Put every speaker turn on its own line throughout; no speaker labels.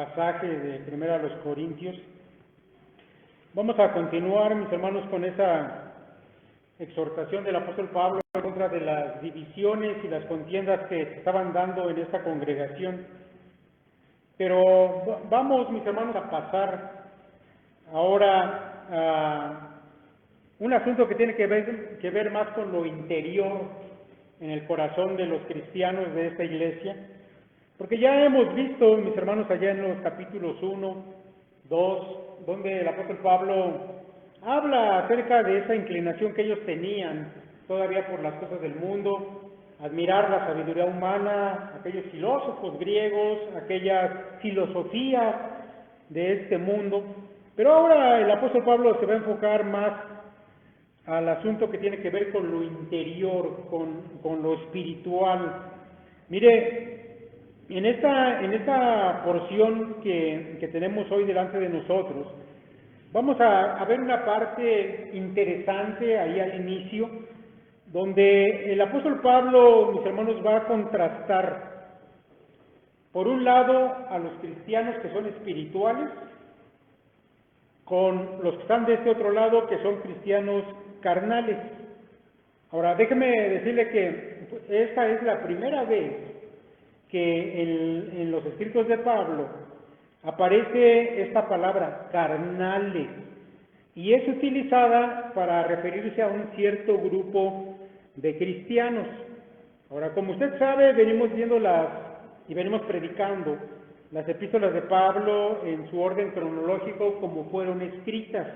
pasaje de Primera a los Corintios. Vamos a continuar, mis hermanos, con esa exhortación del apóstol Pablo en contra de las divisiones y las contiendas que se estaban dando en esta congregación. Pero vamos, mis hermanos, a pasar ahora a un asunto que tiene que ver más con lo interior en el corazón de los cristianos de esta iglesia, porque ya hemos visto, mis hermanos, allá en los capítulos 1, 2, donde el apóstol Pablo habla acerca de esa inclinación que ellos tenían todavía por las cosas del mundo, admirar la sabiduría humana, aquellos filósofos griegos, aquellas filosofías de este mundo. Pero ahora el apóstol Pablo se va a enfocar más al asunto que tiene que ver con lo interior, con lo espiritual. Mire, en esta porción que tenemos hoy delante de nosotros, vamos a ver una parte interesante ahí al inicio, donde el apóstol Pablo, mis hermanos, va a contrastar, por un lado, a los cristianos que son espirituales, con los que están de este otro lado, que son cristianos carnales. Ahora, déjeme decirle que esta es la primera vez que en los escritos de Pablo aparece esta palabra, carnales, y es utilizada para referirse a un cierto grupo de cristianos. Ahora, como usted sabe, venimos viendo y venimos predicando las epístolas de Pablo en su orden cronológico como fueron escritas.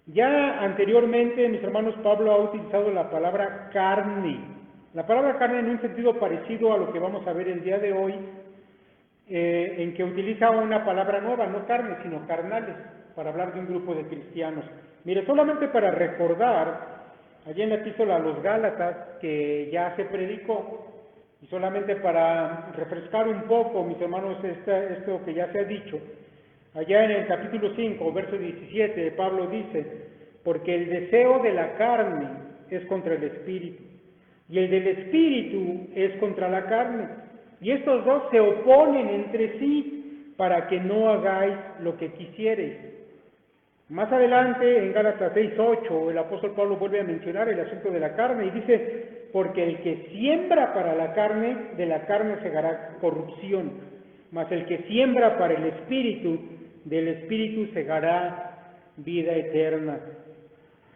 Ya anteriormente, mis hermanos, Pablo ha utilizado la palabra carne. La palabra carne en un sentido parecido a lo que vamos a ver el día de hoy, en que utiliza una palabra nueva, no carne, sino carnales, para hablar de un grupo de cristianos. Mire, solamente para recordar, allí en la epístola a los Gálatas, que ya se predicó, y solamente para refrescar un poco, mis hermanos, esto que ya se ha dicho, allá en el capítulo 5, verso 17, Pablo dice, porque el deseo de la carne es contra el espíritu, y el del espíritu es contra la carne, y estos dos se oponen entre sí para que no hagáis lo que quisiereis. Más adelante, en Gálatas 6:8, el apóstol Pablo vuelve a mencionar el asunto de la carne y dice, porque el que siembra para la carne, de la carne segará corrupción, mas el que siembra para el espíritu, del espíritu segará vida eterna.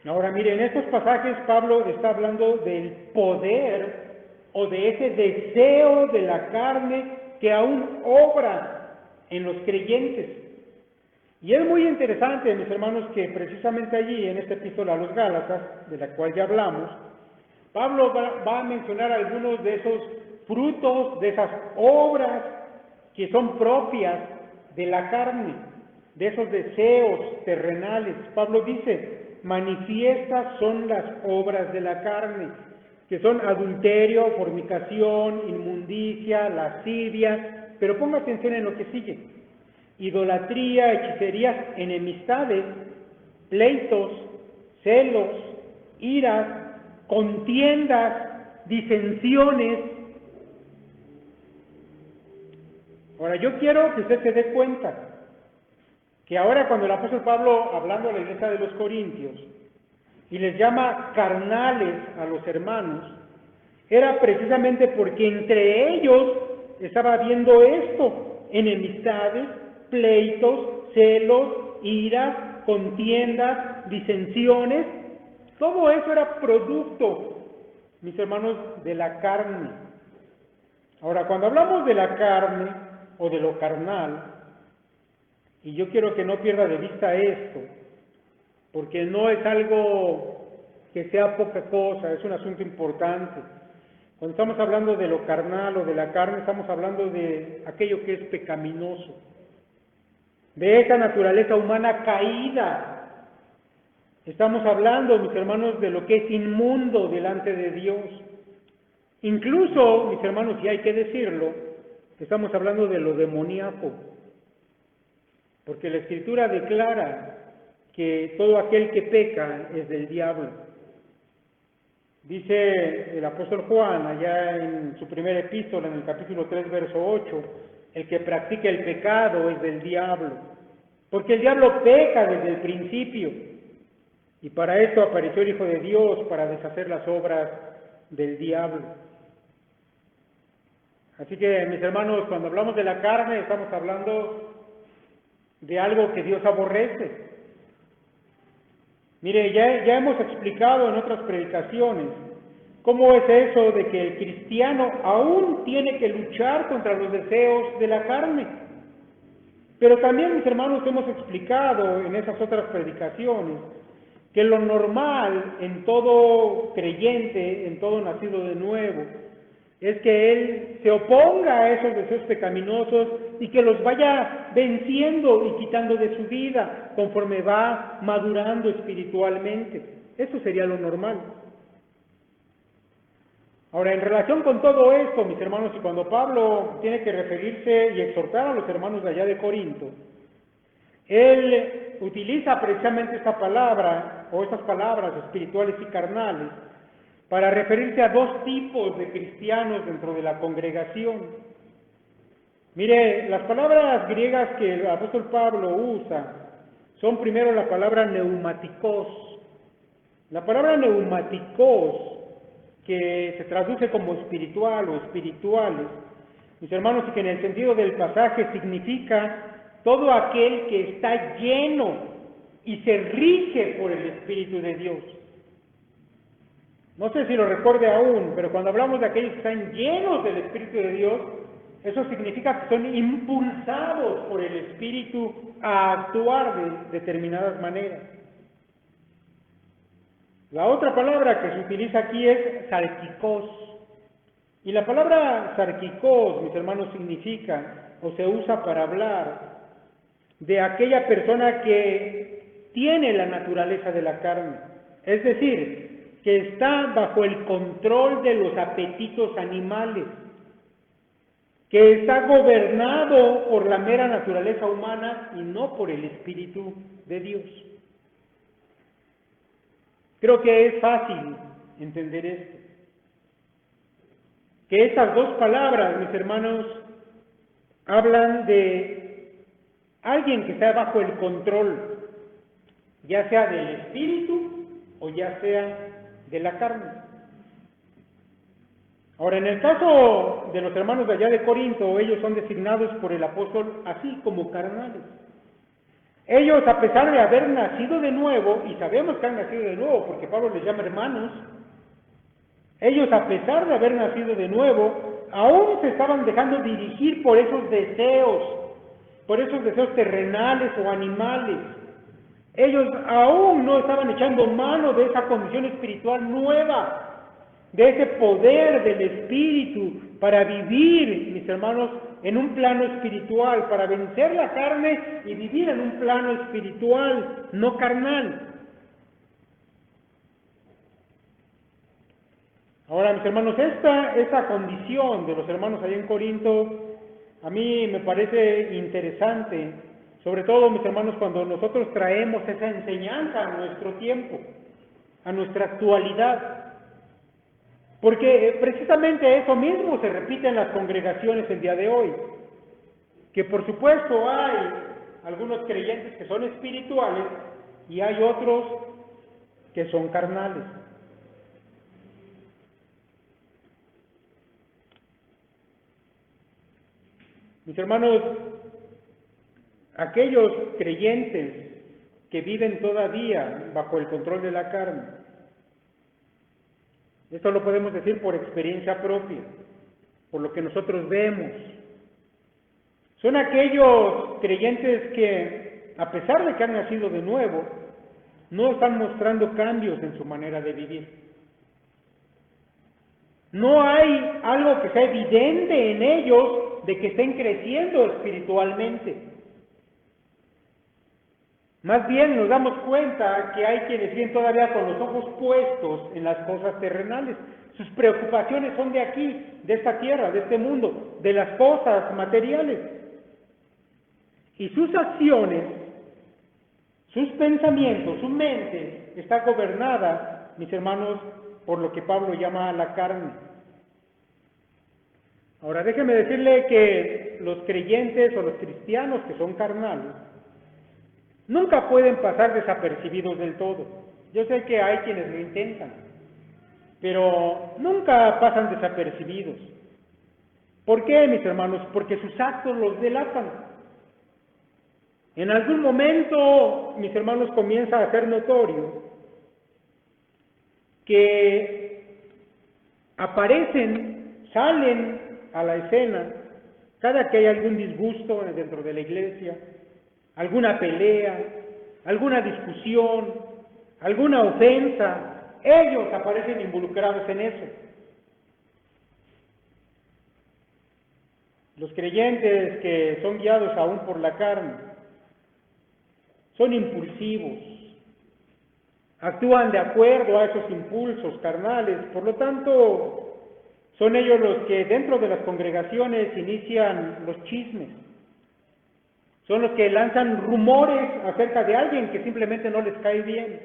Ahora, miren, en estos pasajes Pablo está hablando del poder o de ese deseo de la carne que aún obra en los creyentes. Y es muy interesante, mis hermanos, que precisamente allí, en esta epístola a los Gálatas, de la cual ya hablamos, Pablo va a mencionar algunos de esos frutos, de esas obras que son propias de la carne, de esos deseos terrenales. Pablo dice, manifiestas son las obras de la carne, que son adulterio, fornicación, inmundicia, lascivia, pero ponga atención en lo que sigue: idolatría, hechicerías, enemistades, pleitos, celos, iras, contiendas, disensiones. Ahora, yo quiero que usted se dé cuenta que ahora cuando el apóstol Pablo, hablando a la iglesia de los Corintios, y les llama carnales a los hermanos, era precisamente porque entre ellos estaba habiendo esto: enemistades, pleitos, celos, iras, contiendas, disensiones. Todo eso era producto, mis hermanos, de la carne. Ahora, cuando hablamos de la carne o de lo carnal, y yo quiero que no pierda de vista esto, porque no es algo que sea poca cosa, es un asunto importante. Cuando estamos hablando de lo carnal o de la carne, estamos hablando de aquello que es pecaminoso, de esa naturaleza humana caída. Estamos hablando, mis hermanos, de lo que es inmundo delante de Dios. Incluso, mis hermanos, y hay que decirlo, estamos hablando de lo demoníaco, porque la Escritura declara que todo aquel que peca es del diablo. Dice el apóstol Juan, allá en su primera epístola, en el capítulo 3, verso 8, el que practica el pecado es del diablo, porque el diablo peca desde el principio, y para esto apareció el Hijo de Dios, para deshacer las obras del diablo. Así que, mis hermanos, cuando hablamos de la carne, estamos hablando de algo que Dios aborrece. Mire, ya hemos explicado en otras predicaciones cómo es eso de que el cristiano aún tiene que luchar contra los deseos de la carne. Pero también, mis hermanos, hemos explicado en esas otras predicaciones que lo normal en todo creyente, en todo nacido de nuevo, es que él se oponga a esos deseos pecaminosos y que los vaya venciendo y quitando de su vida conforme va madurando espiritualmente. Eso sería lo normal. Ahora, en relación con todo esto, mis hermanos, y cuando Pablo tiene que referirse y exhortar a los hermanos de allá de Corinto, él utiliza precisamente esta palabra, o estas palabras espirituales y carnales, para referirse a dos tipos de cristianos dentro de la congregación. Mire, las palabras griegas que el apóstol Pablo usa son primero la palabra neumáticos. La palabra neumáticos, que se traduce como espiritual o espirituales, mis hermanos, y que en el sentido del pasaje significa todo aquel que está lleno y se rige por el Espíritu de Dios. No sé si lo recuerde aún, pero cuando hablamos de aquellos que están llenos del Espíritu de Dios, eso significa que son impulsados por el Espíritu a actuar de determinadas maneras. La otra palabra que se utiliza aquí es sarkikos. Y la palabra sarkikos, mis hermanos, significa o se usa para hablar de aquella persona que tiene la naturaleza de la carne. Es decir, que está bajo el control de los apetitos animales, que está gobernado por la mera naturaleza humana y no por el Espíritu de Dios. Creo que es fácil entender esto. Que estas dos palabras, mis hermanos, hablan de alguien que está bajo el control, ya sea del Espíritu o ya sea de la carne. Ahora, en el caso de los hermanos de allá de Corinto, ellos son designados por el apóstol así como carnales. Ellos, a pesar de haber nacido de nuevo, y sabemos que han nacido de nuevo porque Pablo les llama hermanos, ellos, a pesar de haber nacido de nuevo, aún se estaban dejando dirigir por esos deseos terrenales o animales. Ellos aún no estaban echando mano de esa condición espiritual nueva, de ese poder del Espíritu para vivir, mis hermanos, en un plano espiritual, para vencer la carne y vivir en un plano espiritual, no carnal. Ahora, mis hermanos, esta condición de los hermanos allá en Corinto, a mí me parece interesante, sobre todo, mis hermanos, cuando nosotros traemos esa enseñanza a nuestro tiempo, a nuestra actualidad. Porque precisamente eso mismo se repite en las congregaciones el día de hoy. Que por supuesto hay algunos creyentes que son espirituales y hay otros que son carnales. Mis hermanos, aquellos creyentes que viven todavía bajo el control de la carne, esto lo podemos decir por experiencia propia, por lo que nosotros vemos, son aquellos creyentes que, a pesar de que han nacido de nuevo, no están mostrando cambios en su manera de vivir. No hay algo que sea evidente en ellos de que estén creciendo espiritualmente. Más bien nos damos cuenta que hay quienes viven todavía con los ojos puestos en las cosas terrenales. Sus preocupaciones son de aquí, de esta tierra, de este mundo, de las cosas materiales. Y sus acciones, sus pensamientos, su mente está gobernada, mis hermanos, por lo que Pablo llama la carne. Ahora déjeme decirle que que los creyentes o los cristianos que son carnales nunca pueden pasar desapercibidos del todo. Yo sé que hay quienes lo intentan, pero nunca pasan desapercibidos. ¿Por qué, mis hermanos? Porque sus actos los delatan. En algún momento, mis hermanos, comienza a ser notorio que aparecen, salen a la escena cada que hay algún disgusto dentro de la iglesia, alguna pelea, alguna discusión, alguna ofensa. Ellos aparecen involucrados en eso. Los creyentes que son guiados aún por la carne son impulsivos, actúan de acuerdo a esos impulsos carnales, por lo tanto, son ellos los que dentro de las congregaciones inician los chismes, son los que lanzan rumores acerca de alguien que simplemente no les cae bien,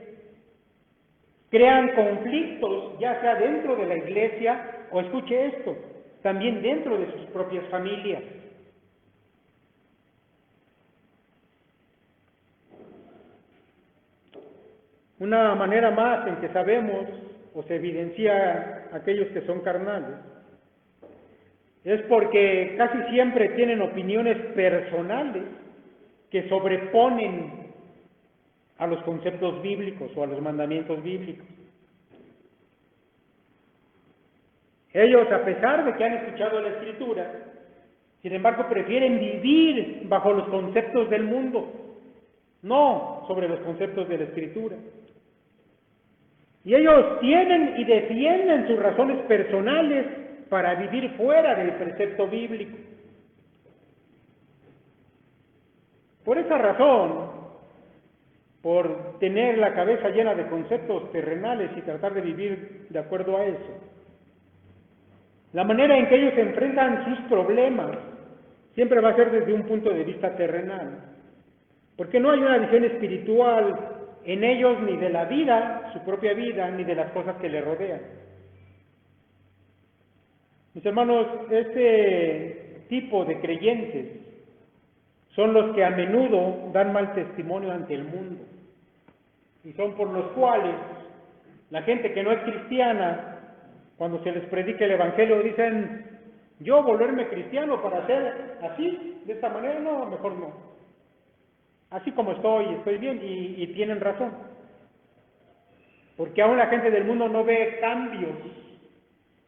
crean conflictos, ya sea dentro de la iglesia, o escuche esto, también dentro de sus propias familias. Una manera más en que sabemos o se evidencia aquellos que son carnales es porque casi siempre tienen opiniones personales que sobreponen a los conceptos bíblicos o a los mandamientos bíblicos. Ellos, a pesar de que han escuchado la Escritura, sin embargo prefieren vivir bajo los conceptos del mundo, no sobre los conceptos de la Escritura. Y ellos tienen y defienden sus razones personales para vivir fuera del precepto bíblico. Por esa razón, por tener la cabeza llena de conceptos terrenales y tratar de vivir de acuerdo a eso, la manera en que ellos enfrentan sus problemas siempre va a ser desde un punto de vista terrenal, porque no hay una visión espiritual en ellos ni de la vida, su propia vida, ni de las cosas que le rodean. Mis hermanos, este tipo de creyentes son los que a menudo dan mal testimonio ante el mundo y son por los cuales la gente que no es cristiana, cuando se les predica el Evangelio, dicen: yo volverme cristiano para ser así, de esta manera, no, mejor no. Así como estoy bien, y tienen razón. Porque aún la gente del mundo no ve cambios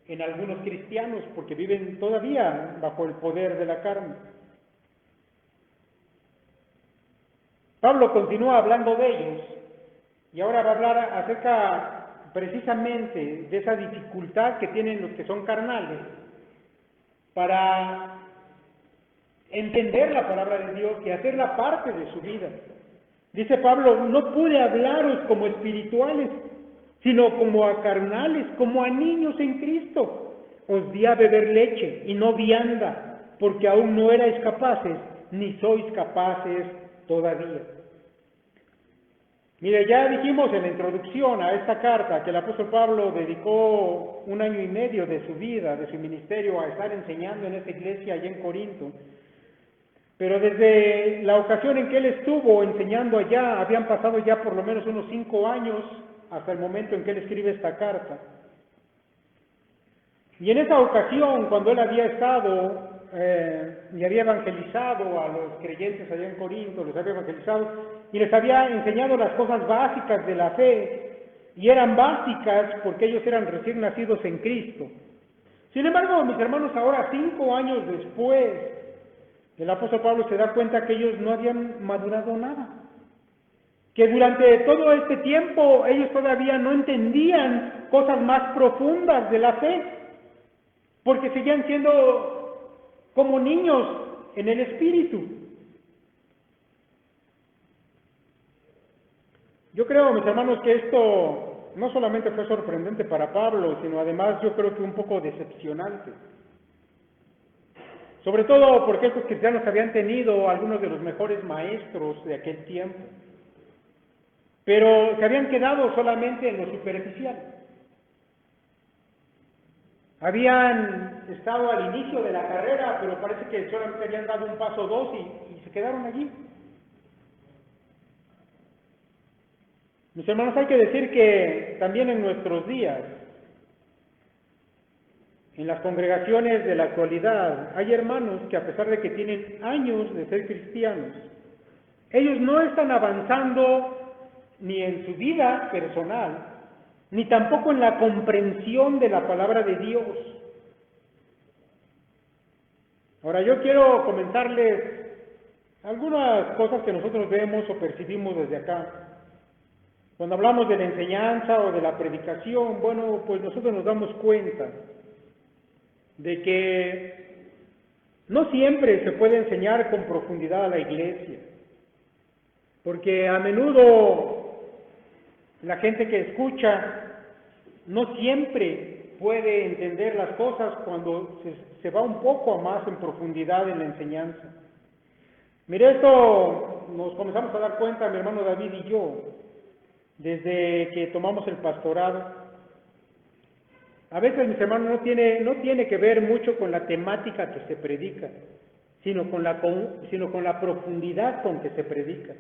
en algunos cristianos, porque viven todavía bajo el poder de la carne. Pablo continúa hablando de ellos, y ahora va a hablar acerca precisamente de esa dificultad que tienen los que son carnales para entender la palabra de Dios y hacerla parte de su vida. Dice Pablo: no pude hablaros como espirituales, sino como a carnales, como a niños en Cristo. Os di a beber leche y no vianda, porque aún no erais capaces, ni sois capaces todavía. Mire, ya dijimos en la introducción a esta carta que el apóstol Pablo dedicó 1 año y medio de su vida, de su ministerio, a estar enseñando en esta iglesia allá en Corinto. Pero desde la ocasión en que él estuvo enseñando allá, habían pasado ya por lo menos unos 5 años hasta el momento en que él escribe esta carta. Y en esa ocasión, cuando él había estado y había evangelizado a los creyentes allá en Corinto, los había evangelizado y les había enseñado las cosas básicas de la fe, y eran básicas porque ellos eran recién nacidos en Cristo. Sin embargo, mis hermanos, ahora 5 años después, el apóstol Pablo se da cuenta que ellos no habían madurado nada, que durante todo este tiempo ellos todavía no entendían cosas más profundas de la fe, porque seguían siendo como niños en el espíritu. Yo creo, mis hermanos, que esto no solamente fue sorprendente para Pablo, sino además yo creo que un poco decepcionante. Sobre todo porque estos cristianos habían tenido algunos de los mejores maestros de aquel tiempo, pero se habían quedado solamente en lo superficial. habían estado al inicio de la carrera, pero parece que solamente habían dado un paso o dos y se quedaron allí. Mis hermanos, hay que decir que también en nuestros días, en las congregaciones de la actualidad, hay hermanos que a pesar de que tienen años de ser cristianos, ellos no están avanzando ni en su vida personal, ni tampoco en la comprensión de la palabra de Dios. Ahora yo quiero comentarles algunas cosas que nosotros vemos o percibimos desde acá. Cuando hablamos de la enseñanza o de la predicación, bueno, pues nosotros nos damos cuenta de que no siempre se puede enseñar con profundidad a la iglesia, porque a menudo la gente que escucha no siempre puede entender las cosas cuando se va un poco más en profundidad en la enseñanza. Mire, esto nos comenzamos a dar cuenta mi hermano David y yo, desde que tomamos el pastorado. A veces, mis hermanos, no tiene que ver mucho con la temática que se predica, sino con la profundidad con que se predica.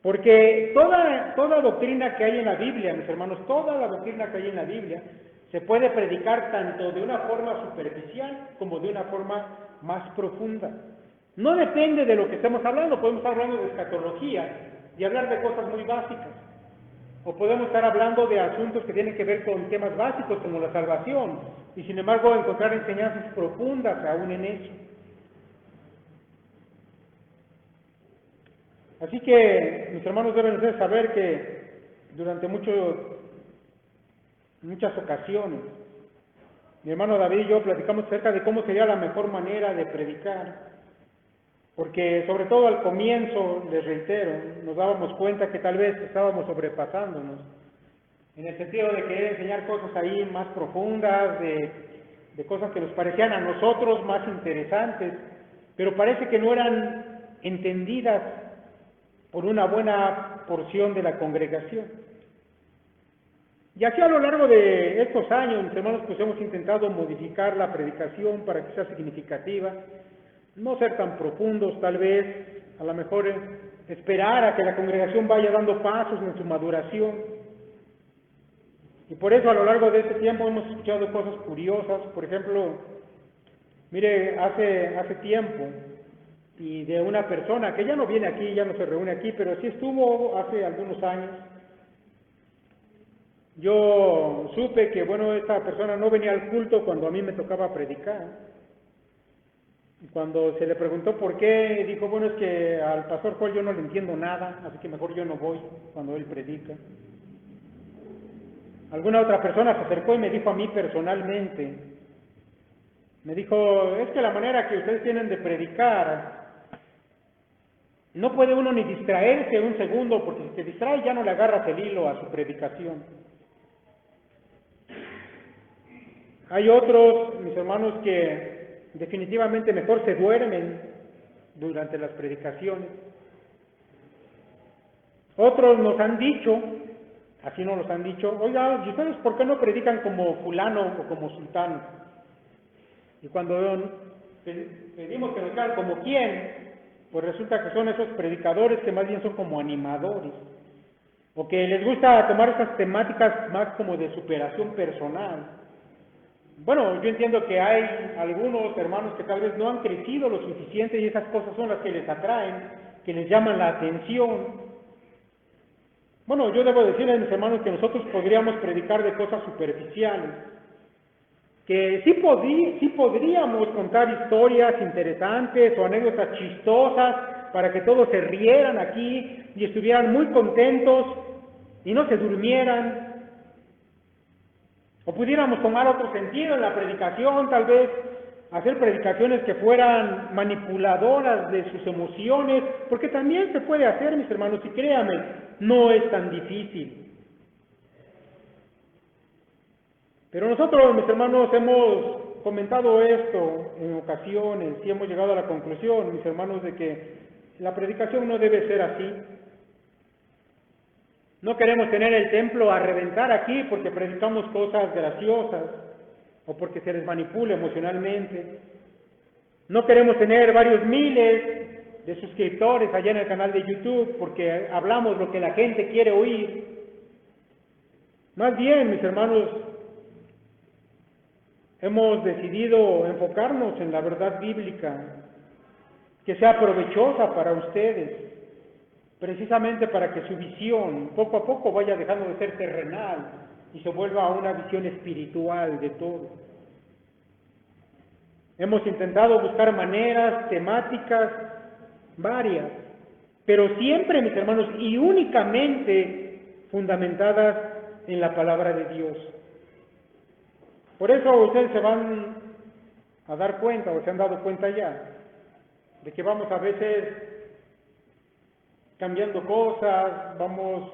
Porque toda doctrina que hay en la Biblia, mis hermanos, toda la doctrina que hay en la Biblia, se puede predicar tanto de una forma superficial como de una forma más profunda. No depende de lo que estemos hablando, podemos estar hablando de escatología y hablar de cosas muy básicas. O podemos estar hablando de asuntos que tienen que ver con temas básicos como la salvación, y sin embargo encontrar enseñanzas profundas aún en eso. Así que mis hermanos deben de saber que durante muchas ocasiones, mi hermano David y yo platicamos acerca de cómo sería la mejor manera de predicar. Porque sobre todo al comienzo, les reitero, nos dábamos cuenta que tal vez estábamos sobrepasándonos, en el sentido de querer enseñar cosas ahí más profundas, de cosas que nos parecían a nosotros más interesantes, pero parece que no eran entendidas por una buena porción de la congregación. Y así a lo largo de estos años, mis hermanos, pues hemos intentado modificar la predicación para que sea significativa, no ser tan profundos tal vez, a lo mejor esperar a que la congregación vaya dando pasos en su maduración. Y por eso a lo largo de este tiempo hemos escuchado cosas curiosas. Por ejemplo, mire, hace tiempo, y de una persona que ya no viene aquí, ya no se reúne aquí, pero sí estuvo hace algunos años, yo supe que, bueno, esta persona no venía al culto cuando a mí me tocaba predicar. Cuando se le preguntó por qué, dijo, bueno, es que al pastor Joel yo no le entiendo nada, así que mejor yo no voy cuando él predica. Alguna otra persona se acercó y me dijo a mí personalmente, me dijo, es que la manera que ustedes tienen de predicar, no puede uno ni distraerse un segundo, porque si se distrae ya no le agarras el hilo a su predicación. Hay otros, mis hermanos, que definitivamente mejor se duermen durante las predicaciones. Otros nos han dicho, así nos los han dicho, oiga, ¿y ustedes por qué no predican como fulano o como sultano? Y cuando pedimos que nos digan como quién, pues resulta que son esos predicadores que más bien son como animadores, o que les gusta tomar esas temáticas más como de superación personal. Bueno, yo entiendo que hay algunos hermanos que tal vez no han crecido lo suficiente y esas cosas son las que les atraen, que les llaman la atención. Bueno, yo debo decirles, mis hermanos, que nosotros podríamos predicar de cosas superficiales, que sí podríamos contar historias interesantes o anécdotas chistosas para que todos se rieran aquí y estuvieran muy contentos y no se durmieran. O pudiéramos tomar otro sentido en la predicación, tal vez hacer predicaciones que fueran manipuladoras de sus emociones, porque también se puede hacer, mis hermanos, y créanme, no es tan difícil. Pero nosotros, mis hermanos, hemos comentado esto en ocasiones y hemos llegado a la conclusión, mis hermanos, de que la predicación no debe ser así. No queremos tener el templo a reventar aquí porque predicamos cosas graciosas. o porque se les manipule emocionalmente. No queremos tener varios miles de suscriptores allá en el canal de YouTube porque hablamos lo que la gente quiere oír. Más bien, mis hermanos, hemos decidido enfocarnos en la verdad bíblica que sea provechosa para ustedes, precisamente para que su visión poco a poco vaya dejando de ser terrenal y se vuelva a una visión espiritual de todo. Hemos intentado buscar maneras, temáticas varias, pero siempre, mis hermanos, y únicamente fundamentadas en la palabra de Dios. Por eso ustedes se van a dar cuenta, o se han dado cuenta ya, de que vamos a veces cambiando cosas, vamos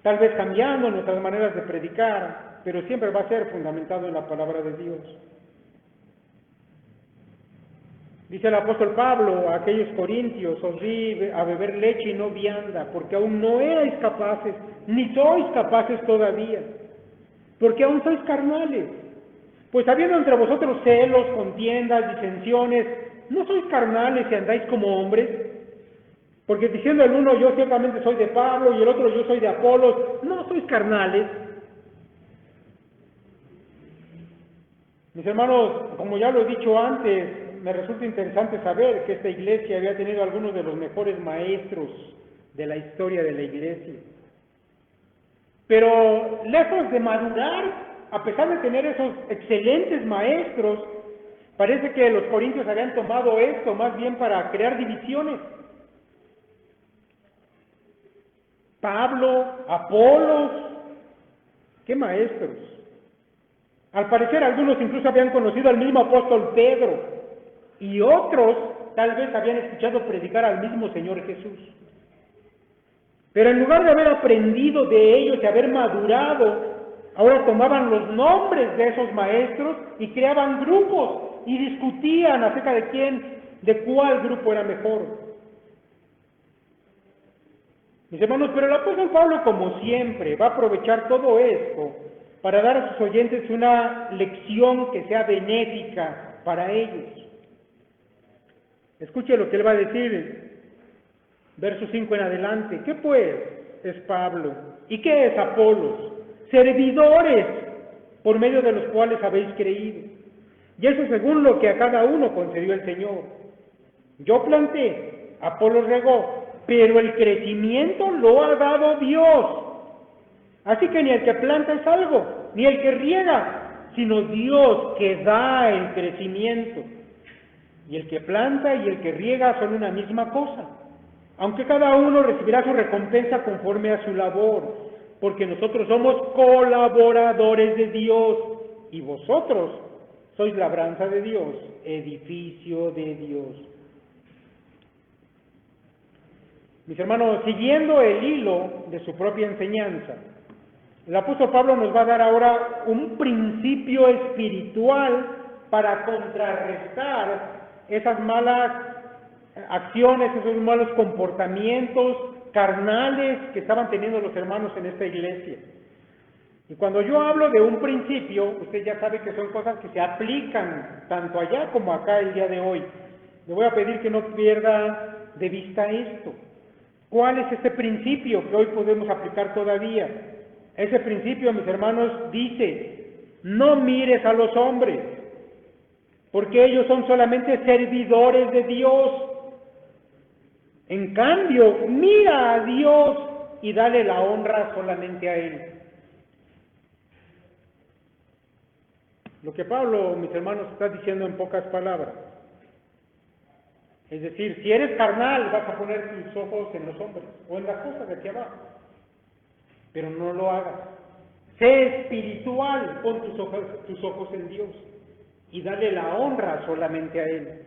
tal vez cambiando nuestras maneras de predicar, pero siempre va a ser fundamentado en la palabra de Dios. Dice el apóstol Pablo a aquellos corintios: os di a beber leche y no vianda, porque aún no erais capaces, ni sois capaces todavía, porque aún sois carnales. Pues habiendo entre vosotros celos, contiendas, disensiones, ¿no sois carnales y andáis como hombres? Porque diciendo el uno, yo ciertamente soy de Pablo, y el otro, yo soy de Apolos, ¿no sois carnales? Mis hermanos, como ya lo he dicho antes, me resulta interesante saber que esta iglesia había tenido algunos de los mejores maestros de la historia de la iglesia. Pero lejos de madurar, a pesar de tener esos excelentes maestros, parece que los corintios habían tomado esto más bien para crear divisiones. Pablo, Apolos, qué maestros. Al parecer algunos incluso habían conocido al mismo apóstol Pedro, y otros tal vez habían escuchado predicar al mismo Señor Jesús. Pero en lugar de haber aprendido de ellos y haber madurado, ahora tomaban los nombres de esos maestros y creaban grupos y discutían acerca de cuál grupo era mejor. Mis hermanos, pero el apóstol Pablo, como siempre, va a aprovechar todo esto para dar a sus oyentes una lección que sea benéfica para ellos. Escuche lo que él va a decir, verso 5 en adelante. ¿Qué pues es Pablo? ¿Y qué es Apolos? Servidores por medio de los cuales habéis creído. Y eso según lo que a cada uno concedió el Señor. Yo planté, Apolos regó, pero el crecimiento lo ha dado Dios. Así que ni el que planta es algo, ni el que riega, sino Dios que da el crecimiento. Y el que planta y el que riega son una misma cosa, aunque cada uno recibirá su recompensa conforme a su labor, porque nosotros somos colaboradores de Dios, y vosotros sois labranza de Dios, edificio de Dios. Mis hermanos, siguiendo el hilo de su propia enseñanza, el apóstol Pablo nos va a dar ahora un principio espiritual para contrarrestar esas malas acciones, esos malos comportamientos carnales que estaban teniendo los hermanos en esta iglesia. Y cuando yo hablo de un principio, usted ya sabe que son cosas que se aplican tanto allá como acá el día de hoy. Le voy a pedir que no pierda de vista esto. ¿Cuál es este principio que hoy podemos aplicar todavía? Ese principio, mis hermanos, dice: no mires a los hombres, porque ellos son solamente servidores de Dios. En cambio, mira a Dios y dale la honra solamente a Él. Lo que Pablo, mis hermanos, está diciendo en pocas palabras. Es decir, si eres carnal, vas a poner tus ojos en los hombres o en las cosas de aquí abajo. Pero no lo hagas. Sé espiritual, pon tus ojos en Dios y dale la honra solamente a Él.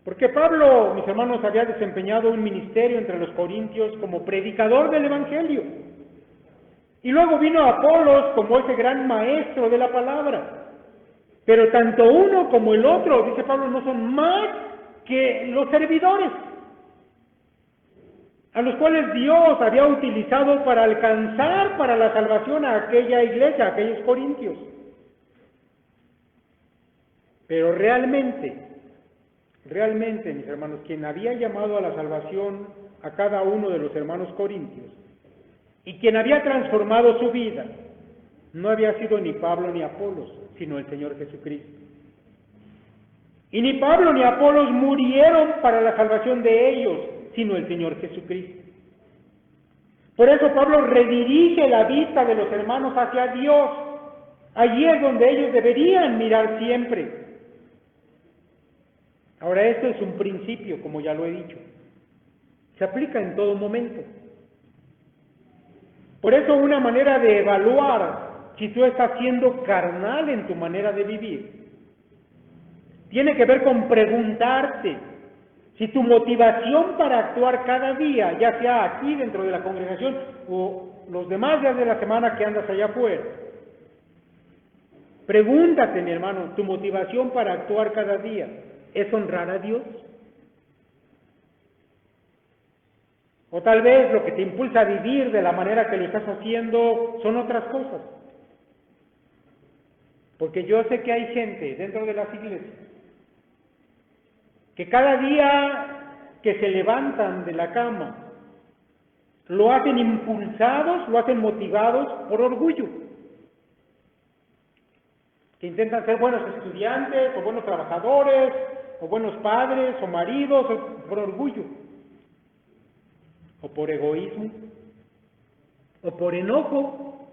Porque Pablo, mis hermanos, había desempeñado un ministerio entre los corintios como predicador del Evangelio. Y luego vino Apolos como ese gran maestro de la palabra. Pero tanto uno como el otro, dice Pablo, no son más que los servidores. a los cuales Dios había utilizado para alcanzar para la salvación a aquella iglesia, a aquellos corintios. Pero realmente, mis hermanos, quien había llamado a la salvación a cada uno de los hermanos corintios y quien había transformado su vida, no había sido ni Pablo ni Apolos, sino el Señor Jesucristo. Y ni Pablo ni Apolos murieron para la salvación de ellos, sino el Señor Jesucristo. Por eso Pablo redirige la vista de los hermanos hacia Dios. Allí es donde ellos deberían mirar siempre. Ahora, esto es un principio, como ya lo he dicho. Se aplica en todo momento. Por eso una manera de evaluar si tú estás siendo carnal en tu manera de vivir tiene que ver con preguntarte si tu motivación para actuar cada día, ya sea aquí dentro de la congregación o los demás días de la semana que andas allá afuera, pregúntate, mi hermano, tu motivación para actuar cada día, ¿es honrar a Dios? O tal vez lo que te impulsa a vivir de la manera que lo estás haciendo son otras cosas. Porque yo sé que hay gente dentro de las iglesias que cada día que se levantan de la cama lo hacen impulsados, lo hacen motivados por orgullo. Que intentan ser buenos estudiantes, o buenos trabajadores, o buenos padres, o maridos, o por orgullo. O por egoísmo, o por enojo.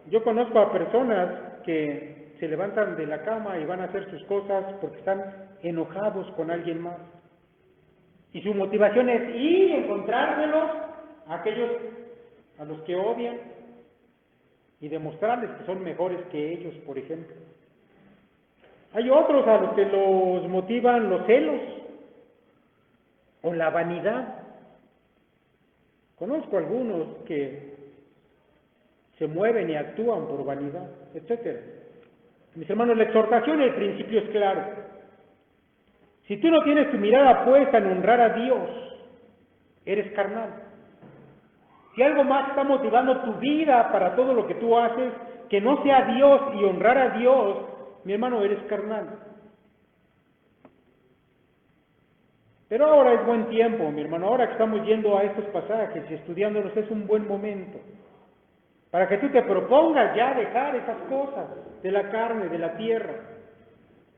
Yo conozco a personas que se levantan de la cama y van a hacer sus cosas porque están enojados con alguien más. Y su motivación es ir y encontrárselos a aquellos a los que odian y demostrarles que son mejores que ellos, por ejemplo. Hay otros a los que los motivan los celos o la vanidad. Conozco algunos que se mueven y actúan por vanidad, etc. Mis hermanos, la exhortación, el principio es claro. Si tú no tienes tu mirada puesta en honrar a Dios, eres carnal. Si algo más está motivando tu vida para todo lo que tú haces, que no sea Dios y honrar a Dios, mi hermano, eres carnal. Pero ahora es buen tiempo, mi hermano, ahora que estamos yendo a estos pasajes y estudiándolos es un buen momento para que tú te propongas ya dejar esas cosas de la carne, de la tierra,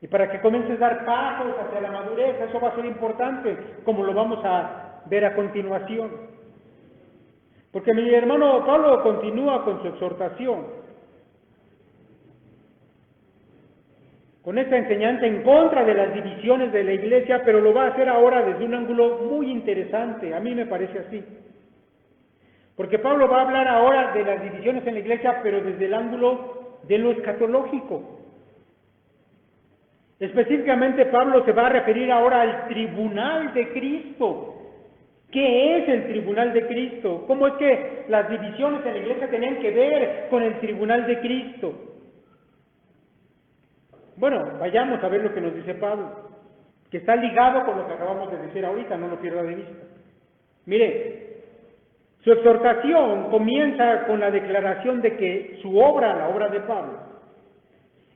y para que comiences a dar pasos hacia la madurez. Eso va a ser importante, como lo vamos a ver a continuación. Porque mi hermano Pablo continúa con su exhortación, con esta enseñanza en contra de las divisiones de la iglesia, pero lo va a hacer ahora desde un ángulo muy interesante, a mí me parece así. Porque Pablo va a hablar ahora de las divisiones en la iglesia, pero desde el ángulo de lo escatológico. Específicamente Pablo se va a referir ahora al tribunal de Cristo. ¿Qué es el tribunal de Cristo? ¿Cómo es que las divisiones en la iglesia tenían que ver con el tribunal de Cristo? Bueno, vayamos a ver lo que nos dice Pablo, que está ligado con lo que acabamos de decir ahorita, no lo pierda de vista. Mire, su exhortación comienza con la declaración de que su obra, la obra de Pablo,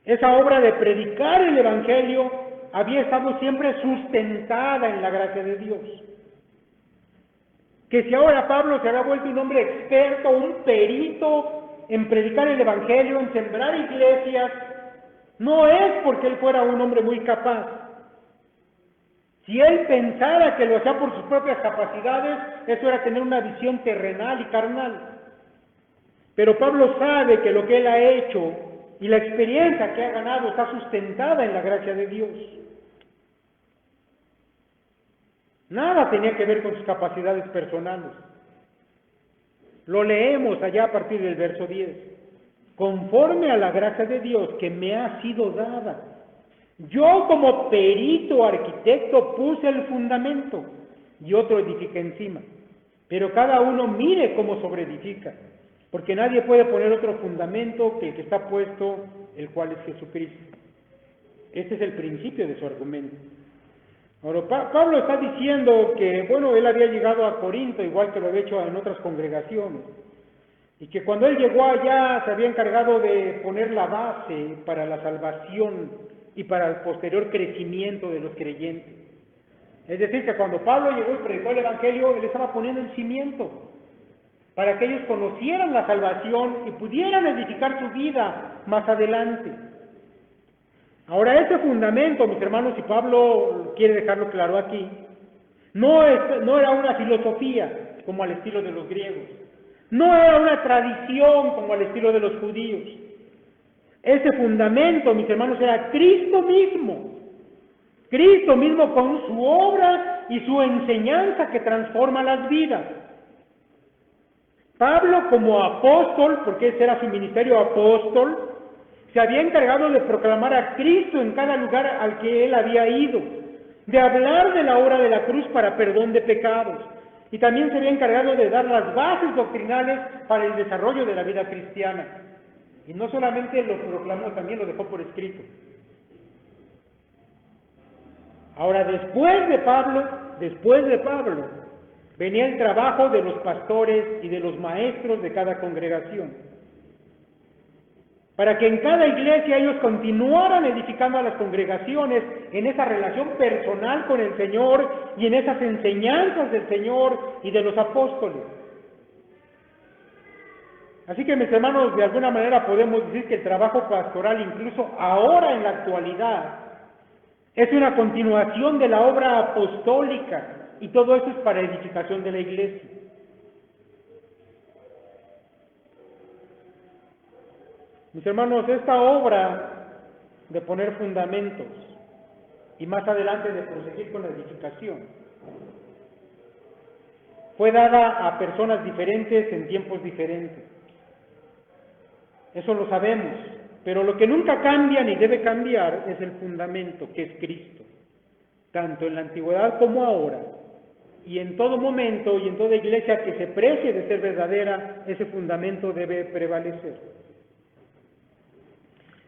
esa obra de predicar el Evangelio, había estado siempre sustentada en la gracia de Dios. Que si ahora Pablo se había vuelto un hombre experto, un perito en predicar el Evangelio, en sembrar iglesias, no es porque él fuera un hombre muy capaz. Si él pensara que lo hacía por sus propias capacidades, eso era tener una visión terrenal y carnal. Pero Pablo sabe que lo que él ha hecho y la experiencia que ha ganado está sustentada en la gracia de Dios. Nada tenía que ver con sus capacidades personales. Lo leemos allá a partir del verso 10. Conforme a la gracia de Dios que me ha sido dada, yo como perito arquitecto puse el fundamento y otro edifica encima. Pero cada uno mire cómo sobreedifica, porque nadie puede poner otro fundamento que el que está puesto, el cual es Jesucristo. Este es el principio de su argumento. Ahora, Pablo está diciendo que, bueno, él había llegado a Corinto, igual que lo había hecho en otras congregaciones, y que cuando él llegó allá se había encargado de poner la base para la salvación y para el posterior crecimiento de los creyentes. Es decir, que cuando Pablo llegó y predicó el Evangelio, él estaba poniendo el cimiento para que ellos conocieran la salvación y pudieran edificar su vida más adelante. Ahora, ese fundamento, mis hermanos, y Pablo quiere dejarlo claro aquí, no era una filosofía como al estilo de los griegos, no era una tradición como al estilo de los judíos. Ese fundamento, mis hermanos, era Cristo mismo con su obra y su enseñanza que transforma las vidas. Pablo, como apóstol, porque ese era su ministerio apóstol, se había encargado de proclamar a Cristo en cada lugar al que él había ido, de hablar de la obra de la cruz para perdón de pecados, y también se había encargado de dar las bases doctrinales para el desarrollo de la vida cristiana. Y no solamente lo proclamó, también lo dejó por escrito. Ahora, después de Pablo, venía el trabajo de los pastores y de los maestros de cada congregación, para que en cada iglesia ellos continuaran edificando a las congregaciones en esa relación personal con el Señor y en esas enseñanzas del Señor y de los apóstoles. Así que, mis hermanos, de alguna manera podemos decir que el trabajo pastoral, incluso ahora en la actualidad, es una continuación de la obra apostólica, y todo eso es para edificación de la iglesia. Mis hermanos, esta obra de poner fundamentos y más adelante de proseguir con la edificación fue dada a personas diferentes en tiempos diferentes. Eso lo sabemos, pero lo que nunca cambia ni debe cambiar es el fundamento, que es Cristo, tanto en la antigüedad como ahora, y en todo momento y en toda iglesia que se precie de ser verdadera, ese fundamento debe prevalecer.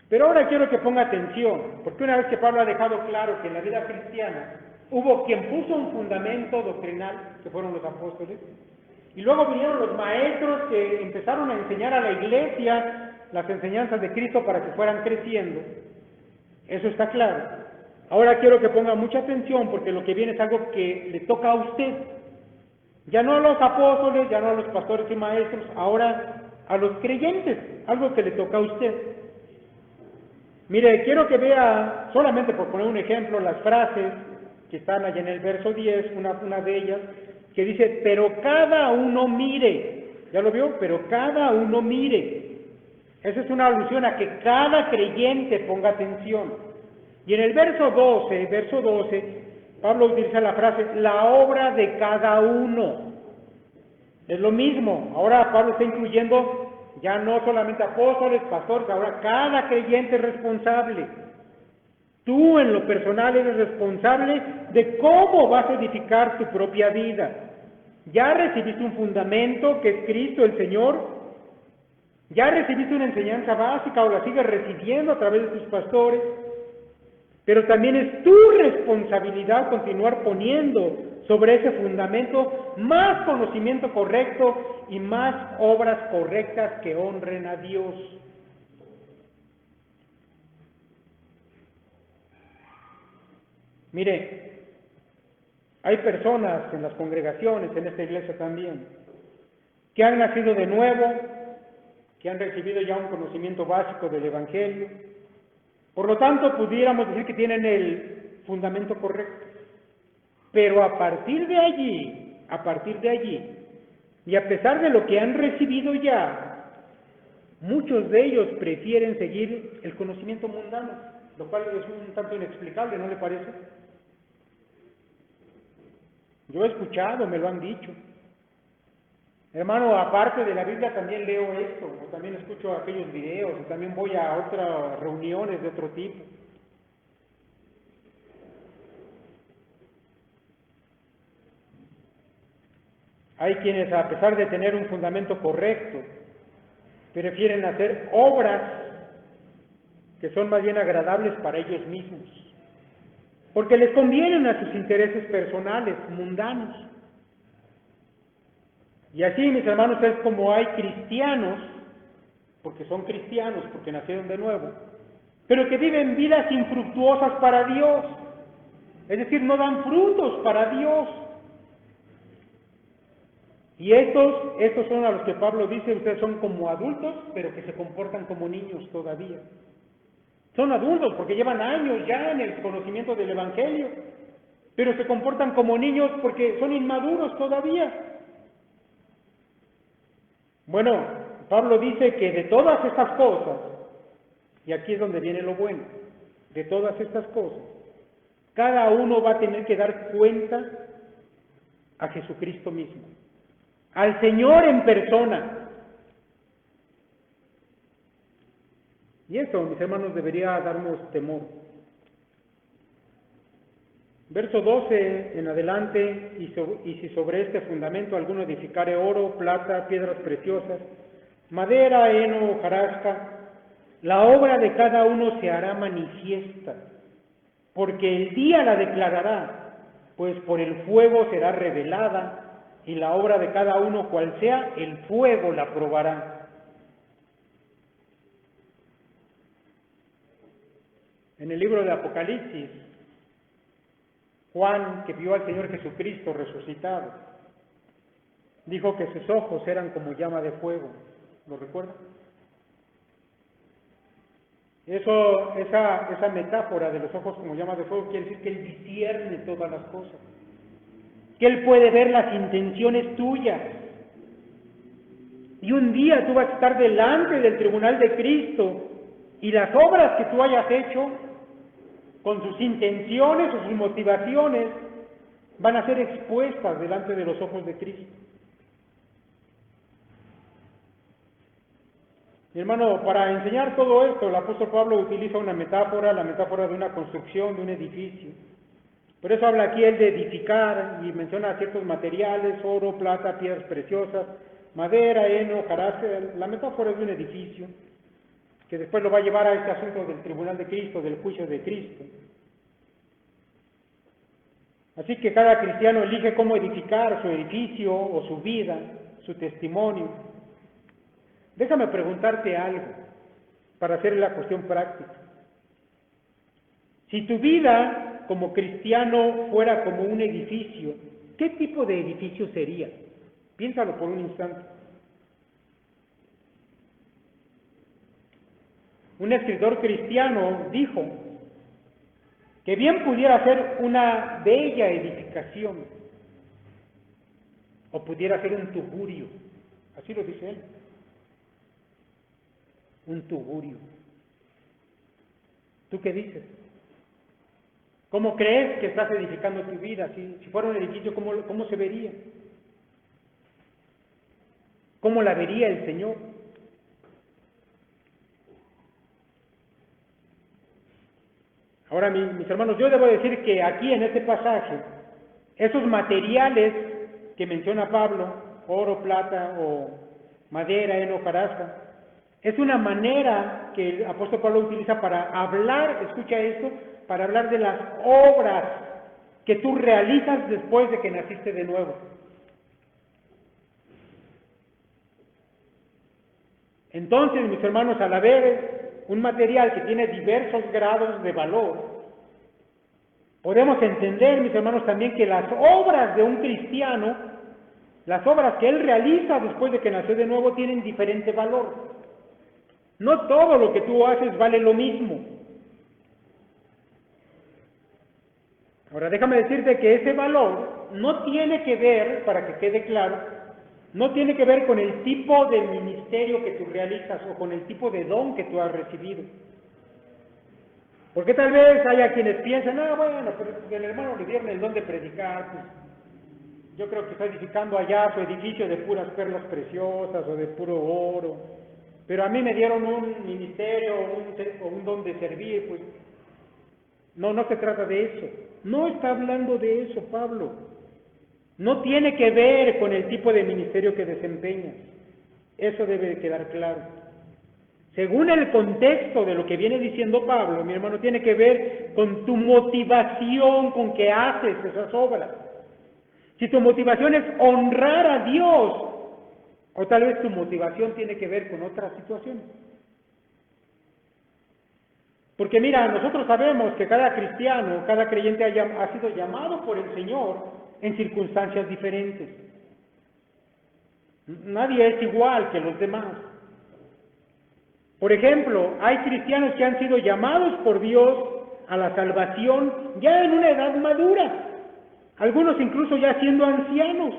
Pero ahora quiero que ponga atención, porque una vez que Pablo ha dejado claro que en la vida cristiana hubo quien puso un fundamento doctrinal, que fueron los apóstoles, y luego vinieron los maestros que empezaron a enseñar a la iglesia las enseñanzas de Cristo para que fueran creciendo. Eso está claro. Ahora quiero que ponga mucha atención, porque lo que viene es algo que le toca a usted. Ya no a los apóstoles, ya no a los pastores y maestros, ahora a los creyentes, algo que le toca a usted. Mire, quiero que vea, solamente por poner un ejemplo, las frases que están allá en el verso 10, una de ellas, que dice, pero cada uno mire. ¿Ya lo vio? Pero cada uno mire. Esa es una alusión a que cada creyente ponga atención. Y en el verso 12, Pablo utiliza la frase, la obra de cada uno. Es lo mismo, ahora Pablo está incluyendo ya no solamente apóstoles, pastores, ahora cada creyente es responsable. Tú en lo personal eres responsable de cómo vas a edificar tu propia vida. Ya recibiste un fundamento que es Cristo el Señor. Ya recibiste una enseñanza básica o la sigues recibiendo a través de tus pastores. Pero también es tu responsabilidad continuar poniendo sobre ese fundamento más conocimiento correcto y más obras correctas que honren a Dios. Mire, hay personas en las congregaciones, en esta iglesia también, que han nacido de nuevo, que han recibido ya un conocimiento básico del Evangelio. Por lo tanto, pudiéramos decir que tienen el fundamento correcto. Pero a partir de allí, y a pesar de lo que han recibido ya, muchos de ellos prefieren seguir el conocimiento mundano, lo cual es un tanto inexplicable, ¿no le parece? Yo he escuchado, me lo han dicho. Hermano, aparte de la Biblia también leo esto, o también escucho aquellos videos, o también voy a otras reuniones de otro tipo. Hay quienes, a pesar de tener un fundamento correcto, prefieren hacer obras que son más bien agradables para ellos mismos. porque les convienen a sus intereses personales, mundanos. Y así, mis hermanos, es como hay cristianos, porque son cristianos, porque nacieron de nuevo, pero que viven vidas infructuosas para Dios, es decir, no dan frutos para Dios. Y estos son a los que Pablo dice, ustedes son como adultos, pero que se comportan como niños todavía. Son adultos porque llevan años ya en el conocimiento del Evangelio, pero se comportan como niños porque son inmaduros todavía. Bueno, Pablo dice que de todas estas cosas, y aquí es donde viene lo bueno, de todas estas cosas, cada uno va a tener que dar cuenta a Jesucristo mismo, al Señor en persona. Y eso, mis hermanos, debería darnos temor. Verso 12 en adelante, y si sobre este fundamento alguno edificare oro, plata, piedras preciosas, madera, heno, hojarasca, la obra de cada uno se hará manifiesta, porque el día la declarará, pues por el fuego será revelada, y la obra de cada uno cual sea, el fuego la probará. En el libro de Apocalipsis, Juan, que vio al Señor Jesucristo resucitado, dijo que sus ojos eran como llama de fuego. ¿Lo recuerdan? Esa metáfora de los ojos como llama de fuego quiere decir que Él discierne todas las cosas, que Él puede ver las intenciones tuyas. Y un día tú vas a estar delante del tribunal de Cristo y las obras que tú hayas hecho, con sus intenciones o sus motivaciones, van a ser expuestas delante de los ojos de Cristo. Mi hermano, para enseñar todo esto, el apóstol Pablo utiliza una metáfora, la metáfora de una construcción, de un edificio. Por eso habla aquí él de edificar y menciona ciertos materiales, oro, plata, piedras preciosas, madera, heno, hojarasca. La metáfora es de un edificio que después lo va a llevar a este asunto del tribunal de Cristo, del juicio de Cristo. Así que cada cristiano elige cómo edificar su edificio o su vida, su testimonio. Déjame preguntarte algo para hacer la cuestión práctica. Si tu vida como cristiano fuera como un edificio, ¿qué tipo de edificio sería? Piénsalo por un instante. Un escritor cristiano dijo que bien pudiera ser una bella edificación o pudiera ser un tugurio, así lo dice él, un tugurio. ¿Tú qué dices? ¿Cómo crees que estás edificando tu vida? Si fuera un edificio, ¿cómo se vería? ¿Cómo la vería el Señor? Ahora, mis hermanos, yo debo decir que aquí en este pasaje, esos materiales que menciona Pablo, oro, plata o madera, heno, hojarasca, es una manera que el apóstol Pablo utiliza para hablar, escucha esto, para hablar de las obras que tú realizas después de que naciste de nuevo. Entonces, mis hermanos, al haber un material que tiene diversos grados de valor, podemos entender, mis hermanos, también que las obras de un cristiano, las obras que él realiza después de que nació de nuevo, tienen diferente valor. No todo lo que tú haces vale lo mismo. Ahora, déjame decirte que ese valor no tiene que ver, para que quede claro, no tiene que ver con el tipo de ministerio que tú realizas o con el tipo de don que tú has recibido. Porque tal vez haya quienes piensan, bueno, pero el hermano le dieron el don de predicar, pues yo creo que está edificando allá su edificio de puras perlas preciosas o de puro oro, pero a mí me dieron un ministerio o un don de servir, pues no se trata de eso. No está hablando de eso, Pablo. No tiene que ver con el tipo de ministerio que desempeñas. Eso debe de quedar claro. según el contexto de lo que viene diciendo Pablo, mi hermano, tiene que ver con tu motivación con que haces esas obras. Si tu motivación es honrar a Dios, o tal vez tu motivación tiene que ver con otras situaciones. Porque mira, nosotros sabemos que cada cristiano, cada creyente ha sido llamado por el Señor en circunstancias diferentes. Nadie es igual que los demás. Por ejemplo, hay cristianos que han sido llamados por Dios a la salvación ya en una edad madura, algunos incluso ya siendo ancianos.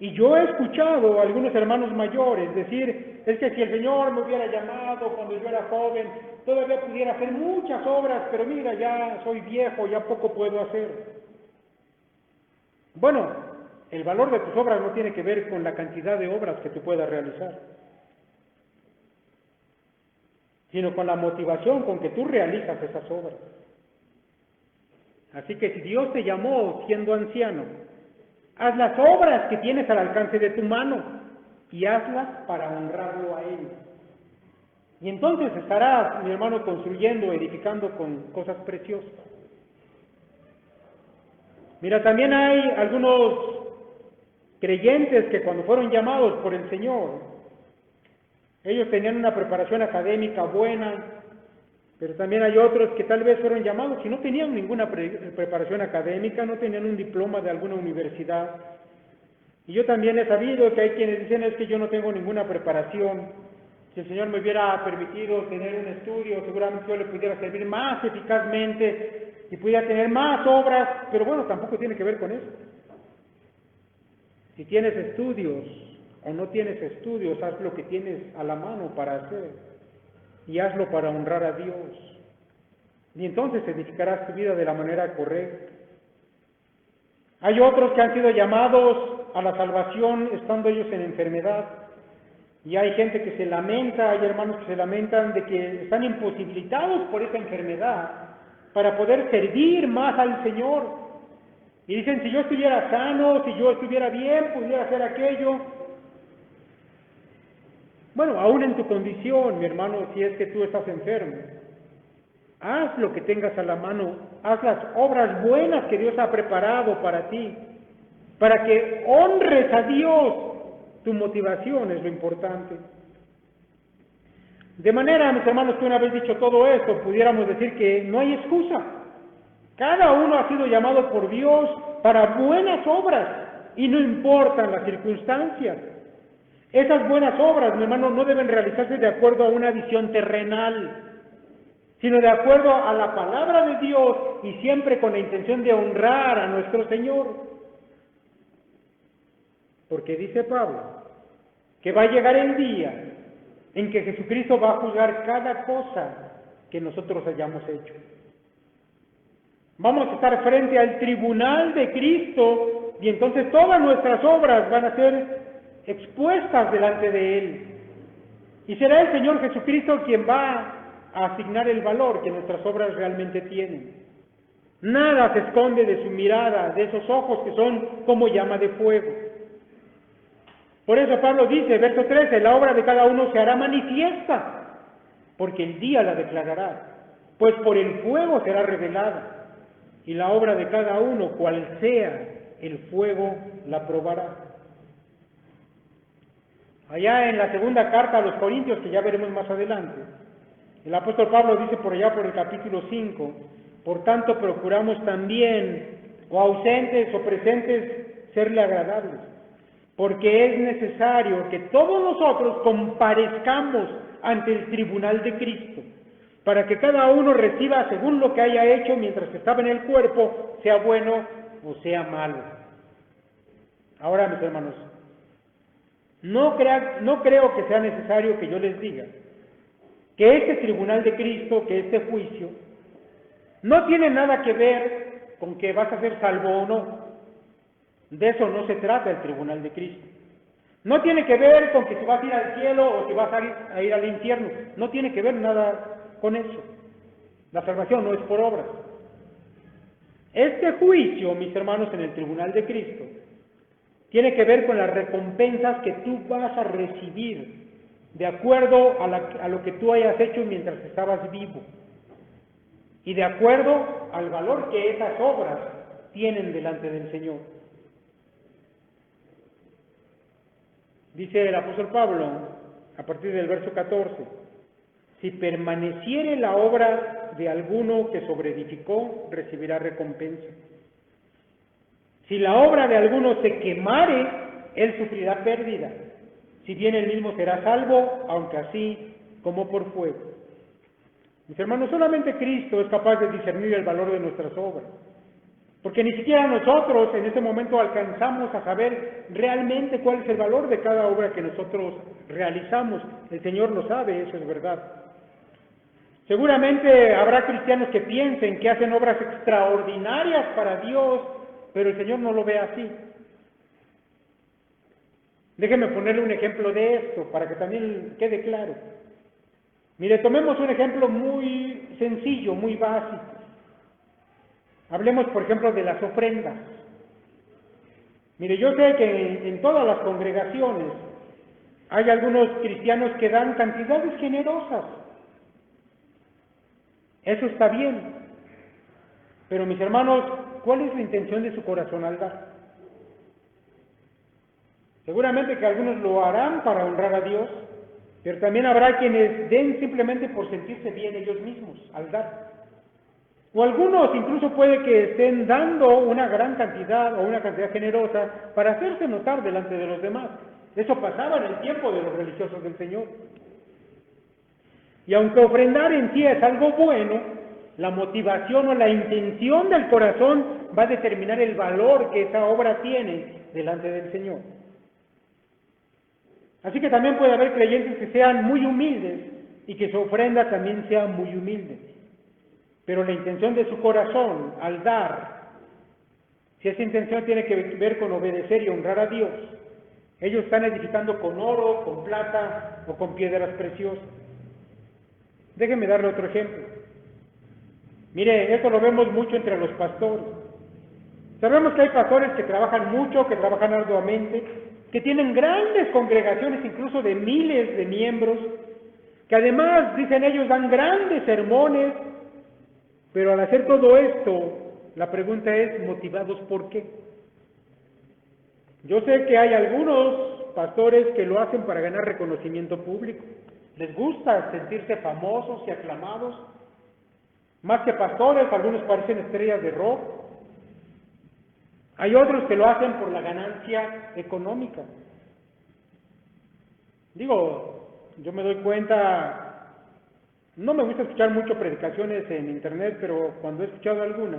Y yo he escuchado a algunos hermanos mayores decir, es que si el Señor me hubiera llamado cuando yo era joven, todavía pudiera hacer muchas obras, pero mira, ya soy viejo, ya poco puedo hacer. Bueno, el valor de tus obras no tiene que ver con la cantidad de obras que tú puedas realizar, sino con la motivación con que tú realizas esas obras. Así que si Dios te llamó siendo anciano, haz las obras que tienes al alcance de tu mano y hazlas para honrarlo a Él. Y entonces estarás, mi hermano, construyendo, edificando con cosas preciosas. Mira, también hay algunos creyentes que cuando fueron llamados por el Señor, ellos tenían una preparación académica buena, pero también hay otros que tal vez fueron llamados y no tenían ninguna preparación académica, no tenían un diploma de alguna universidad. Y yo también he sabido que hay quienes dicen, es que yo no tengo ninguna preparación. Si el Señor me hubiera permitido tener un estudio, seguramente yo le pudiera servir más eficazmente y pudiera tener más obras, pero bueno, tampoco tiene que ver con eso. Si tienes estudios o no tienes estudios, haz lo que tienes a la mano para hacer y hazlo para honrar a Dios. Y entonces edificarás tu vida de la manera correcta. Hay otros que han sido llamados a la salvación estando ellos en enfermedad. Y hay gente que se lamenta, hay hermanos que se lamentan de que están imposibilitados por esa enfermedad para poder servir más al Señor. Y dicen, si yo estuviera sano, si yo estuviera bien, pudiera hacer aquello. Bueno, aún en tu condición, mi hermano, si es que tú estás enfermo, haz lo que tengas a la mano, haz las obras buenas que Dios ha preparado para ti, para que honres a Dios. Tu motivación es lo importante. De manera, mis hermanos, que una vez dicho todo esto, pudiéramos decir que no hay excusa. Cada uno ha sido llamado por Dios para buenas obras y no importan las circunstancias. Esas buenas obras, mi hermano, no deben realizarse de acuerdo a una visión terrenal, sino de acuerdo a la palabra de Dios y siempre con la intención de honrar a nuestro Señor. Porque dice Pablo que va a llegar el día en que Jesucristo va a juzgar cada cosa que nosotros hayamos hecho. Vamos a estar frente al tribunal de Cristo y entonces todas nuestras obras van a ser expuestas delante de Él. Y será el Señor Jesucristo quien va a asignar el valor que nuestras obras realmente tienen. Nada se esconde de su mirada, de esos ojos que son como llama de fuego. Por eso Pablo dice, verso 13, la obra de cada uno se hará manifiesta, porque el día la declarará, pues por el fuego será revelada, y la obra de cada uno, cual sea, el fuego la probará. Allá en la segunda carta a los Corintios, que ya veremos más adelante, el apóstol Pablo dice por allá por el capítulo 5, por tanto procuramos también, o ausentes o presentes, serle agradables, porque es necesario que todos nosotros comparezcamos ante el tribunal de Cristo, para que cada uno reciba según lo que haya hecho mientras estaba en el cuerpo, sea bueno o sea malo. Ahora, mis hermanos, no creo que sea necesario que yo les diga que este tribunal de Cristo, que este juicio, no tiene nada que ver con que vas a ser salvo o no. De eso no se trata el tribunal de Cristo. No tiene que ver con que si vas a ir al cielo o si vas a ir al infierno. No tiene que ver nada con eso. La salvación no es por obras. Este juicio, mis hermanos, en el tribunal de Cristo, tiene que ver con las recompensas que tú vas a recibir de acuerdo a lo que tú hayas hecho mientras estabas vivo y de acuerdo al valor que esas obras tienen delante del Señor. Dice el apóstol Pablo, a partir del verso 14, si permaneciere la obra de alguno que sobreedificó, recibirá recompensa. Si la obra de alguno se quemare, él sufrirá pérdida, si bien él mismo será salvo, aunque así como por fuego. Mis hermanos, solamente Cristo es capaz de discernir el valor de nuestras obras, porque ni siquiera nosotros en este momento alcanzamos a saber realmente cuál es el valor de cada obra que nosotros realizamos. El Señor lo sabe, eso es verdad. Seguramente habrá cristianos que piensen que hacen obras extraordinarias para Dios, pero el Señor no lo ve así. Déjenme ponerle un ejemplo de esto para que también quede claro. Mire, tomemos un ejemplo muy sencillo, muy básico. Hablemos, por ejemplo, de las ofrendas. Mire, yo sé que en todas las congregaciones hay algunos cristianos que dan cantidades generosas. Eso está bien. Pero mis hermanos, ¿cuál es la intención de su corazón al dar? Seguramente que algunos lo harán para honrar a Dios, pero también habrá quienes den simplemente por sentirse bien ellos mismos al dar. O algunos incluso puede que estén dando una gran cantidad o una cantidad generosa para hacerse notar delante de los demás. Eso pasaba en el tiempo de los religiosos del Señor. Y aunque ofrendar en sí es algo bueno, la motivación o la intención del corazón va a determinar el valor que esa obra tiene delante del Señor. Así que también puede haber creyentes que sean muy humildes y que su ofrenda también sea muy humilde. Pero la intención de su corazón al dar, si esa intención tiene que ver con obedecer y honrar a Dios, ellos están edificando con oro, con plata o con piedras preciosas. Déjenme darle otro ejemplo. Mire, esto lo vemos mucho entre los pastores. Sabemos que hay pastores que trabajan mucho, que trabajan arduamente, que tienen grandes congregaciones, incluso de miles de miembros, que además, dicen ellos, dan grandes sermones, pero al hacer todo esto, la pregunta es, ¿motivados por qué? Yo sé que hay algunos pastores que lo hacen para ganar reconocimiento público. Les gusta sentirse famosos y aclamados. Más que pastores, algunos parecen estrellas de rock. Hay otros que lo hacen por la ganancia económica. Digo, yo me doy cuenta, no me gusta escuchar mucho predicaciones en internet, pero cuando he escuchado alguna,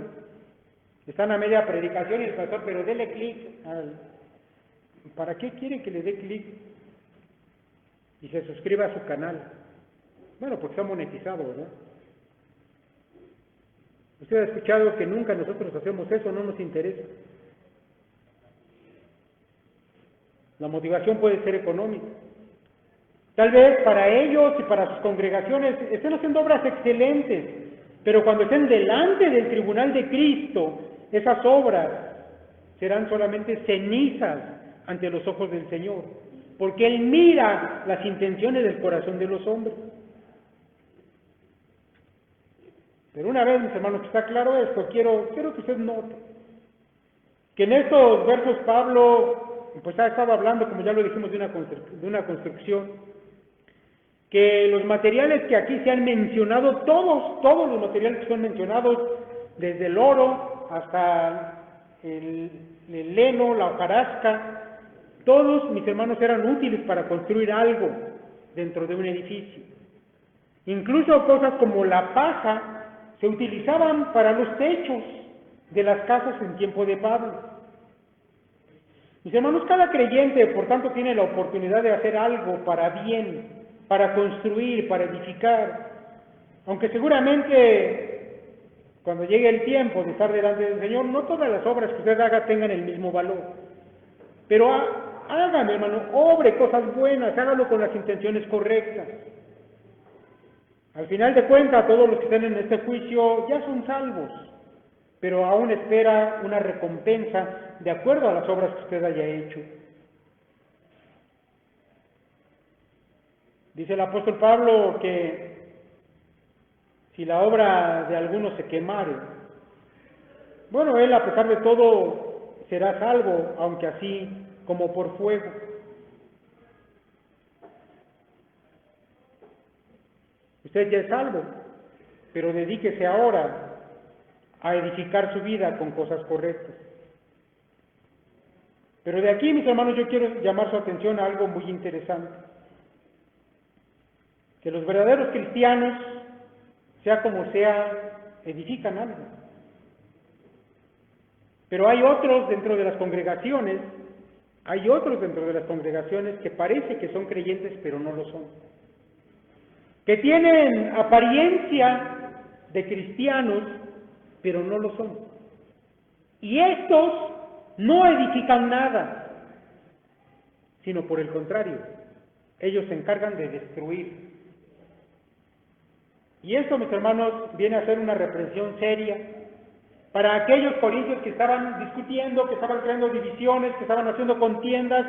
están a media predicación y el pastor, pero dele clic al... ¿Para qué quiere que le dé clic y se suscriba a su canal? Bueno, porque está monetizado, ¿verdad? Usted ha escuchado que nunca nosotros hacemos eso, no nos interesa. La motivación puede ser económica. Tal vez para ellos y para sus congregaciones estén haciendo obras excelentes, pero cuando estén delante del tribunal de Cristo, esas obras serán solamente cenizas ante los ojos del Señor, porque Él mira las intenciones del corazón de los hombres. Pero una vez, mis hermanos, que está claro esto, quiero que usted note que en estos versos Pablo pues ha estado hablando, como ya lo dijimos, de una construcción, que los materiales que aquí se han mencionado, todos los materiales que son mencionados, desde el oro hasta el heno, la hojarasca, todos, mis hermanos, eran útiles para construir algo dentro de un edificio. Incluso cosas como la paja se utilizaban para los techos de las casas en tiempo de Pablo. Mis hermanos, cada creyente, por tanto, tiene la oportunidad de hacer algo para bien, para construir, para edificar, aunque seguramente cuando llegue el tiempo de estar delante del Señor, no todas las obras que usted haga tengan el mismo valor, pero haga, mi hermano, obre cosas buenas, hágalo con las intenciones correctas. Al final de cuentas, todos los que estén en este juicio ya son salvos, pero aún espera una recompensa de acuerdo a las obras que usted haya hecho. Dice el apóstol Pablo que si la obra de alguno se quemare, bueno, él a pesar de todo será salvo, aunque así como por fuego. Usted ya es salvo, pero dedíquese ahora a edificar su vida con cosas correctas. Pero de aquí, mis hermanos, yo quiero llamar su atención a algo muy interesante. Que los verdaderos cristianos, sea como sea, edifican algo. Pero hay otros dentro de las congregaciones, que parece que son creyentes, pero no lo son. Que tienen apariencia de cristianos, pero no lo son. Y estos no edifican nada, sino por el contrario, ellos se encargan de destruir. Y esto, mis hermanos, viene a ser una reprensión seria para aquellos corintios que estaban discutiendo, que estaban creando divisiones, que estaban haciendo contiendas.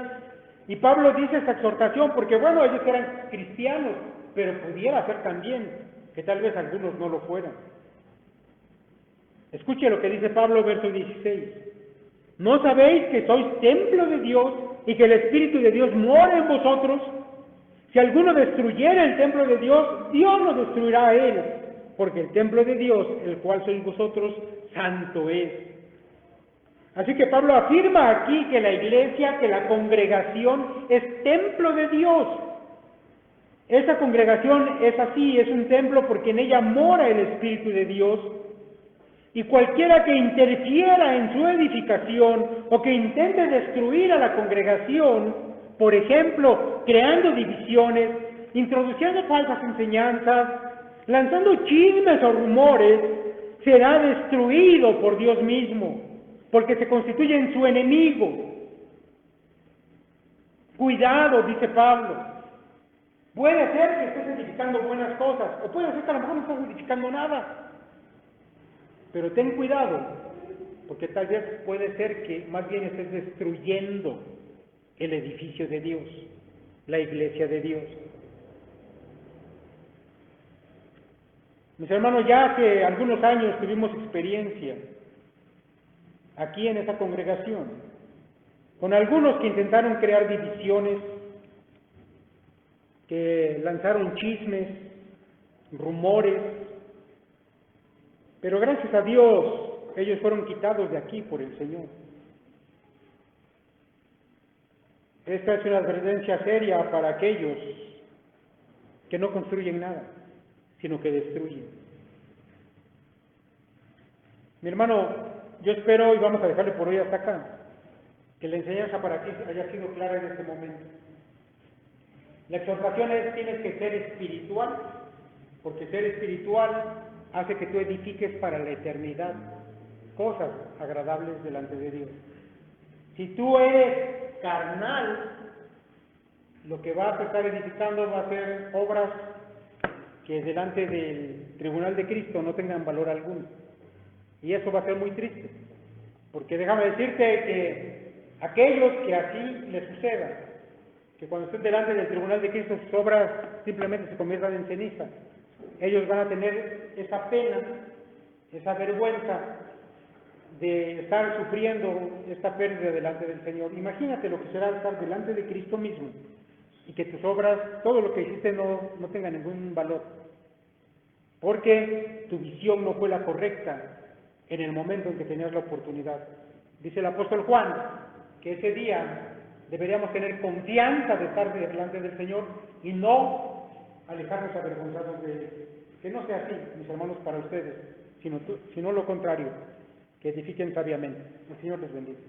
Y Pablo dice esta exhortación porque, bueno, ellos eran cristianos, pero pudiera ser también que tal vez algunos no lo fueran. Escuche lo que dice Pablo, verso 16. ¿No sabéis que sois templo de Dios y que el Espíritu de Dios mora en vosotros? Si alguno destruyera el templo de Dios, Dios lo destruirá a él, porque el templo de Dios, el cual sois vosotros, santo es. Así que Pablo afirma aquí que la iglesia, que la congregación es templo de Dios. Esa congregación es así, es un templo porque en ella mora el Espíritu de Dios. Y cualquiera que interfiera en su edificación o que intente destruir a la congregación, por ejemplo, creando divisiones, introduciendo falsas enseñanzas, lanzando chismes o rumores, será destruido por Dios mismo, porque se constituye en su enemigo. Cuidado, dice Pablo. Puede ser que estés edificando buenas cosas, o puede ser que a lo mejor no estés edificando nada. Pero ten cuidado, porque tal vez puede ser que más bien estés destruyendo el edificio de Dios, la iglesia de Dios. Mis hermanos, ya hace algunos años tuvimos experiencia aquí en esta congregación, con algunos que intentaron crear divisiones, que lanzaron chismes, rumores, pero gracias a Dios ellos fueron quitados de aquí por el Señor. Esta es una advertencia seria para aquellos que no construyen nada, sino que destruyen. Mi hermano, yo espero, y vamos a dejarle por hoy hasta acá, que la enseñanza para ti haya sido clara en este momento. La exhortación es: tienes que ser espiritual, porque ser espiritual hace que tú edifiques para la eternidad cosas agradables delante de Dios. Si tú eres carnal, lo que vas a estar edificando va a ser obras que delante del tribunal de Cristo no tengan valor alguno. Y eso va a ser muy triste, porque déjame decirte que aquellos que así les suceda, que cuando estén delante del tribunal de Cristo sus obras simplemente se conviertan en ceniza, ellos van a tener esa pena, esa vergüenza de estar sufriendo esta pérdida delante del Señor. Imagínate lo que será estar delante de Cristo mismo y que tus obras, todo lo que hiciste no tenga ningún valor, porque tu visión no fue la correcta en el momento en que tenías la oportunidad. Dice el apóstol Juan que ese día deberíamos tener confianza de estar delante del Señor y no alejarnos avergonzados de Él. Que no sea así, mis hermanos, para ustedes, sino lo contrario, que edifiquen sabiamente. El Señor les bendiga.